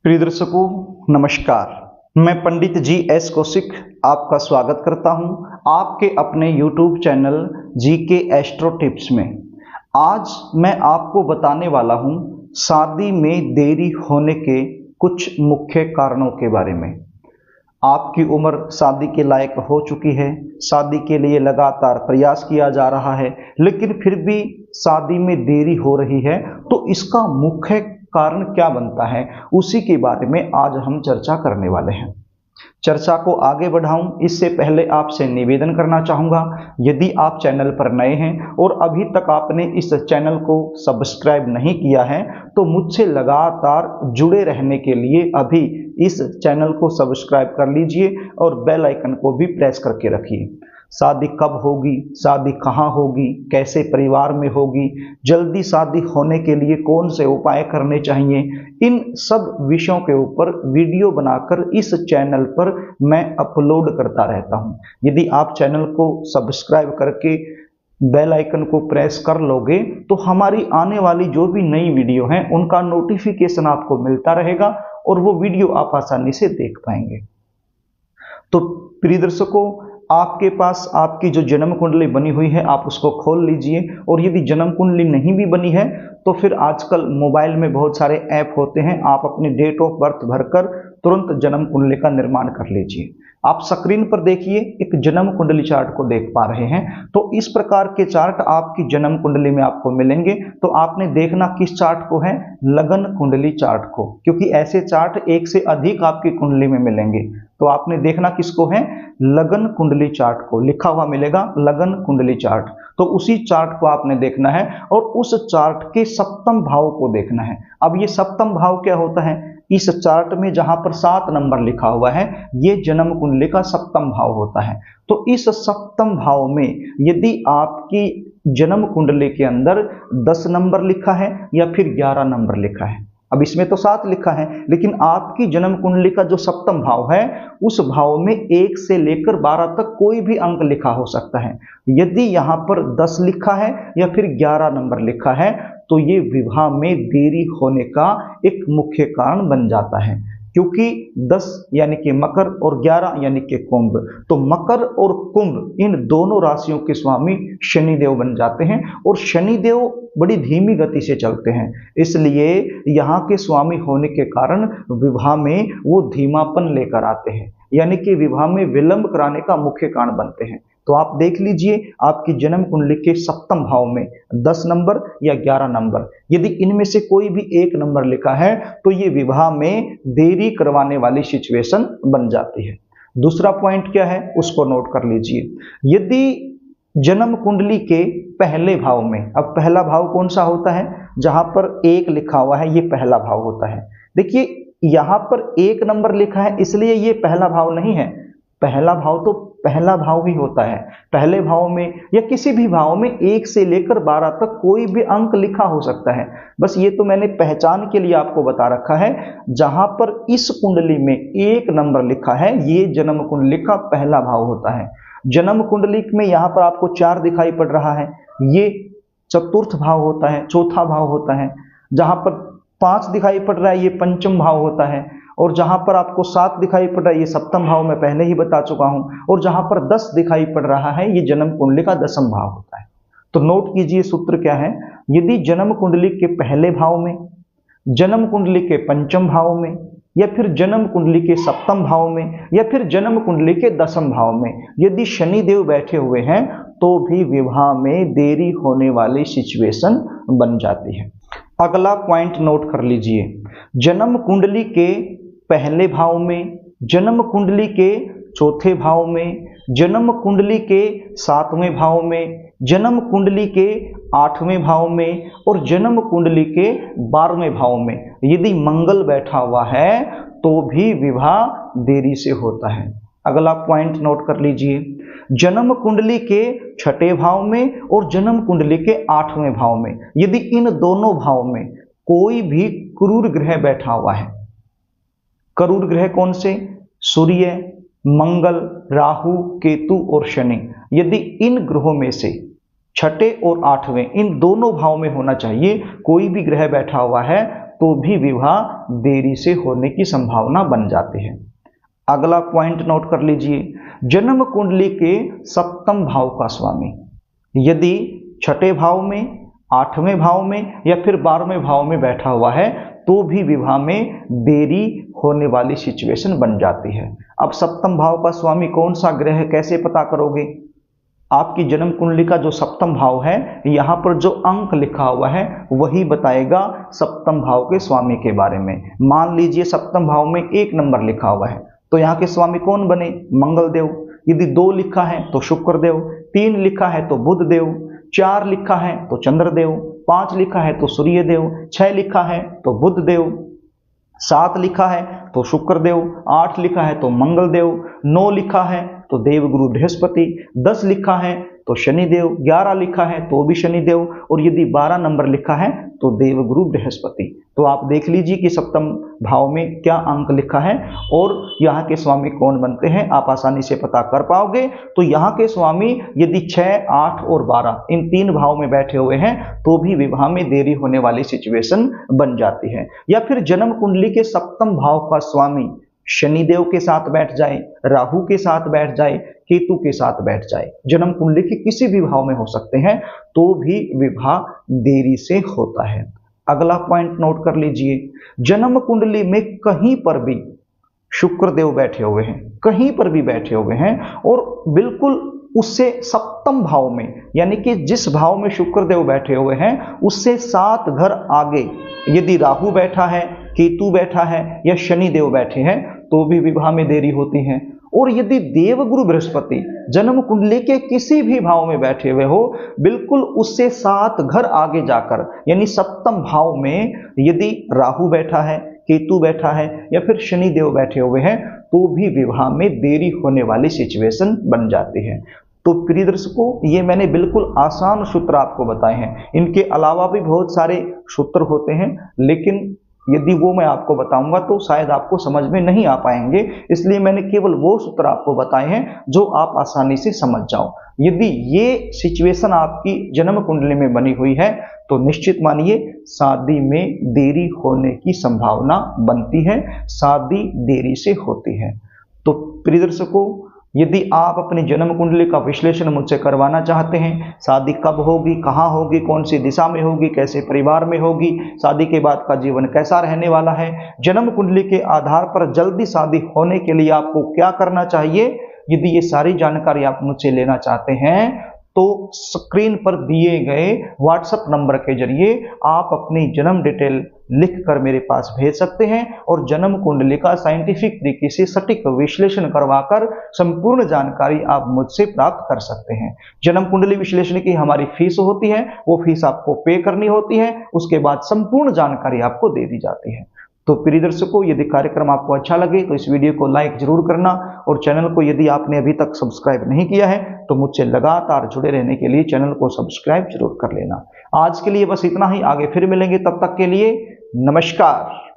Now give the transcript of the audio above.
प्रिय दर्शकों नमस्कार। मैं पंडित जी एस कौशिक आपका स्वागत करता हूं आपके अपने YouTube channel GK astro tips में। आज मैं आपको बताने वाला हूं शादी में देरी होने के कुछ मुख्य कारणों के बारे में। आपकी उम्र शादी के लायक हो चुकी है, शादी के लिए लगातार प्रयास किया जा रहा है, लेकिन फिर भी शादी में देरी हो रही है, तो इसका मुख्य कारण क्या बनता है, उसी के बारे में आज हम चर्चा करने वाले हैं। चर्चा को आगे बढ़ाऊं इससे पहले आपसे निवेदन करना चाहूँगा, यदि आप चैनल पर नए हैं और अभी तक आपने इस चैनल को सब्सक्राइब नहीं किया है, तो मुझसे लगातार जुड़े रहने के लिए अभी इस चैनल को सब्सक्राइब कर लीजिए और बेल आइकन को भी प्रेस करके रखिए। शादी कब होगी, शादी कहाँ होगी, कैसे परिवार में होगी, जल्दी शादी होने के लिए कौन से उपाय करने चाहिए, इन सब विषयों के ऊपर वीडियो बनाकर इस चैनल पर मैं अपलोड करता रहता हूं। यदि आप चैनल को सब्सक्राइब करके बेल आइकन को प्रेस कर लोगे तो हमारी आने वाली जो भी नई वीडियो हैं उनका नोटिफिकेशन आपको मिलता रहेगा और वो वीडियो आप आसानी से देख पाएंगे। तो प्रिय दर्शकों, आपके पास आपकी जो जन्म कुंडली बनी हुई है आप उसको खोल लीजिए, और यदि जन्म कुंडली नहीं भी बनी है तो फिर आजकल मोबाइल में बहुत सारे ऐप होते हैं, आप अपनी डेट ऑफ बर्थ भरकर तुरंत जन्म कुंडली का निर्माण कर लीजिए। आप स्क्रीन पर देखिए एक जन्म कुंडली चार्ट को देख पा रहे हैं, तो इस प्रकार के चार्ट आपकी जन्म कुंडली में आपको मिलेंगे। तो आपने देखना किस चार्ट को है, लगन कुंडली चार्ट को, क्योंकि ऐसे चार्ट एक से अधिक आपकी कुंडली में मिलेंगे। तो आपने देखना किसको है, लगन कुंडली चार्ट को, लिखा हुआ मिलेगा लगन कुंडली चार्ट। तो उसी चार्ट को आपने देखना है और उस चार्ट के सप्तम भाव को देखना है। अब ये सप्तम भाव क्या होता है, इस चार्ट में जहां पर 7 नंबर लिखा हुआ है ये जन्म कुंडली का सप्तम भाव होता है। तो इस सप्तम भाव में यदि आपकी जन्म कुंडली के अंदर 10 नंबर लिखा है या फिर 11 नंबर लिखा है, अब इसमें तो 7 लिखा है, लेकिन आपकी जन्म कुंडली का जो सप्तम भाव है उस भाव में 1 से लेकर 12 तक कोई भी अंक लिखा हो सकता है। यदि यहाँ पर 10 लिखा है या फिर 11 नंबर लिखा है तो ये विवाह में देरी होने का एक मुख्य कारण बन जाता है, क्योंकि 10 यानी कि मकर और 11 यानी कि कुंभ, तो मकर और कुंभ इन दोनों राशियों के स्वामी शनिदेव बन जाते हैं और शनिदेव बड़ी धीमी गति से चलते हैं, इसलिए यहाँ के स्वामी होने के कारण विवाह में वो धीमापन लेकर आते हैं, यानी कि विवाह में विलंब कराने का मुख्य कारण बनते हैं। तो आप देख लीजिए आपकी जन्म कुंडली के सप्तम भाव में 10 नंबर या 11 नंबर, यदि इनमें से कोई भी एक नंबर लिखा है तो ये विवाह में देरी करवाने वाली सिचुएशन बन जाती है। दूसरा पॉइंट क्या है उसको नोट कर लीजिए, यदि जन्म कुंडली के पहले भाव में, अब पहला भाव कौन सा होता है, जहां पर 1 लिखा हुआ है ये पहला भाव होता है। देखिए यहां पर 1 नंबर लिखा है इसलिए ये पहला भाव नहीं है, पहला भाव तो पहला भाव ही होता है। पहले भाव में या किसी भी भाव में 1 से लेकर 12 तक कोई भी अंक लिखा हो सकता है, बस ये तो मैंने पहचान के लिए आपको बता रखा है। जहां पर इस कुंडली में 1 नंबर लिखा है ये जन्म कुंडली का पहला भाव होता है। जन्म कुंडली में यहाँ पर आपको 4 दिखाई पड़ रहा है, ये चतुर्थ भाव होता है, चौथा भाव होता है। जहां पर 5 दिखाई पड़ रहा है ये पंचम भाव होता है, और जहां पर आपको 7 दिखाई पड़ रहा है ये सप्तम भाव में पहले ही बता चुका हूं, और जहां पर 10 दिखाई पड़ रहा है ये जन्म कुंडली का 10वां भाव होता है। तो नोट कीजिए सूत्र क्या है, यदि जन्म कुंडली के पहले भाव में, जन्म कुंडली के पंचम भाव में, या फिर जन्म कुंडली के सप्तम भाव में, या फिर जन्म कुंडली के 10वें भाव में यदि शनिदेव बैठे हुए हैं तो भी विवाह में देरी होने वाली सिचुएशन बन जाती है। अगला पॉइंट नोट कर लीजिए, जन्म कुंडली के पहले भाव में, जन्म कुंडली के चौथे भाव में, जन्म कुंडली के 7वें भाव में, जन्म कुंडली के 8वें भाव में और जन्म कुंडली के 12वें भाव में यदि मंगल बैठा हुआ है तो भी विवाह देरी से होता है। अगला पॉइंट नोट कर लीजिए, जन्म कुंडली के 6ठे भाव में और जन्म कुंडली के 8वें भाव में यदि इन दोनों भाव में कोई भी क्रूर ग्रह बैठा हुआ है, क्रूर ग्रह कौन से, सूर्य, मंगल, राहु, केतु और शनि, यदि इन ग्रहों में से 6ठे और 8वें इन दोनों भाव में होना चाहिए, कोई भी ग्रह बैठा हुआ है तो भी विवाह देरी से होने की संभावना बन जाती है। अगला पॉइंट नोट कर लीजिए, जन्म कुंडली के सप्तम भाव का स्वामी यदि छठे भाव में, आठवें भाव में या फिर 12वें भाव में बैठा हुआ है तो भी विवाह में देरी होने वाली सिचुएशन बन जाती है। अब सप्तम भाव का स्वामी कौन सा ग्रह है, कैसे पता करोगे? आपकी जन्म कुंडली का जो सप्तम भाव है, यहाँ पर जो अंक लिखा हुआ है वही बताएगा सप्तम भाव के स्वामी के बारे में। मान लीजिए सप्तम भाव में 1 नंबर लिखा हुआ है तो यहाँ के स्वामी कौन बने? मंगल देव। यदि 2 लिखा है तो शुक्र देव, 3 लिखा है तो बुध देव, 4 लिखा है तो चंद्रदेव, 5 लिखा है तो सूर्य देव, 6 लिखा है तो बुध देव, 7 लिखा है तो शुक्र देव, 8 लिखा है तो मंगल देव, 9 लिखा है तो देवगुरु बृहस्पति, 10 लिखा है तो शनिदेव, 11 लिखा है तो भी शनिदेव और यदि 12 नंबर लिखा है तो देवगुरु बृहस्पति। तो आप देख लीजिए कि सप्तम भाव में क्या अंक लिखा है और यहाँ के स्वामी कौन बनते हैं, आप आसानी से पता कर पाओगे। तो यहाँ के स्वामी यदि 6, 8 और 12 इन 3 भाव में बैठे हुए हैं तो भी विवाह में देरी होने वाली सिचुएशन बन जाती है। या फिर जन्म कुंडली के सप्तम भाव का स्वामी शनिदेव के साथ बैठ जाए, राहु के साथ बैठ जाए, केतु के साथ बैठ जाए, जन्म कुंडली के किसी भी भाव में हो सकते हैं तो भी विवाह देरी से होता है। अगला पॉइंट नोट कर लीजिए, जन्म कुंडली में कहीं पर भी शुक्रदेव बैठे हुए हैं, कहीं पर भी बैठे हुए हैं और बिल्कुल उससे सप्तम भाव में, यानी कि जिस भाव में शुक्रदेव बैठे हुए हैं उससे 7 घर आगे यदि राहु बैठा है, केतु बैठा है या शनिदेव बैठे हैं तो भी विवाह में देरी होती है। और यदि देवगुरु बृहस्पति जन्म कुंडली के किसी भी भाव में बैठे हुए हो, बिल्कुल उससे 7 घर आगे जाकर यानी सप्तम भाव में यदि राहु बैठा है, केतु बैठा है या फिर शनिदेव बैठे हुए हैं तो भी विवाह में देरी होने वाली सिचुएशन बन जाती है। तो प्रिय दर्शकों, ये मैंने बिल्कुल आसान सूत्र आपको बताए हैं। इनके अलावा भी बहुत सारे सूत्र होते हैं, लेकिन यदि वो मैं आपको बताऊंगा तो शायद आपको समझ में नहीं आ पाएंगे, इसलिए मैंने केवल वो सूत्र आपको बताए हैं जो आप आसानी से समझ जाओ। यदि ये सिचुएशन आपकी जन्म कुंडली में बनी हुई है तो निश्चित मानिए शादी में देरी होने की संभावना बनती है, शादी देरी से होती है। तो प्रिय दर्शकों, यदि आप अपनी जन्म कुंडली का विश्लेषण मुझसे करवाना चाहते हैं, शादी कब होगी, कहाँ होगी, कौन सी दिशा में होगी, कैसे परिवार में होगी, शादी के बाद का जीवन कैसा रहने वाला है, जन्म कुंडली के आधार पर जल्दी शादी होने के लिए आपको क्या करना चाहिए, यदि ये सारी जानकारी आप मुझसे लेना चाहते हैं तो स्क्रीन पर दिए गए व्हाट्सएप नंबर के जरिए आप अपनी जन्म डिटेल लिखकर मेरे पास भेज सकते हैं और जन्म कुंडली का साइंटिफिक तरीके से सटीक विश्लेषण करवाकर संपूर्ण जानकारी आप मुझसे प्राप्त कर सकते हैं। जन्म कुंडली विश्लेषण की हमारी फीस होती है, वो फीस आपको पे करनी होती है, उसके बाद संपूर्ण जानकारी आपको दे दी जाती है। तो प्रिय दर्शकों, यदि कार्यक्रम आपको अच्छा लगे तो इस वीडियो को लाइक जरूर करना और चैनल को यदि आपने अभी तक सब्सक्राइब नहीं किया है तो मुझसे लगातार जुड़े रहने के लिए चैनल को सब्सक्राइब जरूर कर लेना। आज के लिए बस इतना ही, आगे फिर मिलेंगे, तब तक के लिए नमस्कार।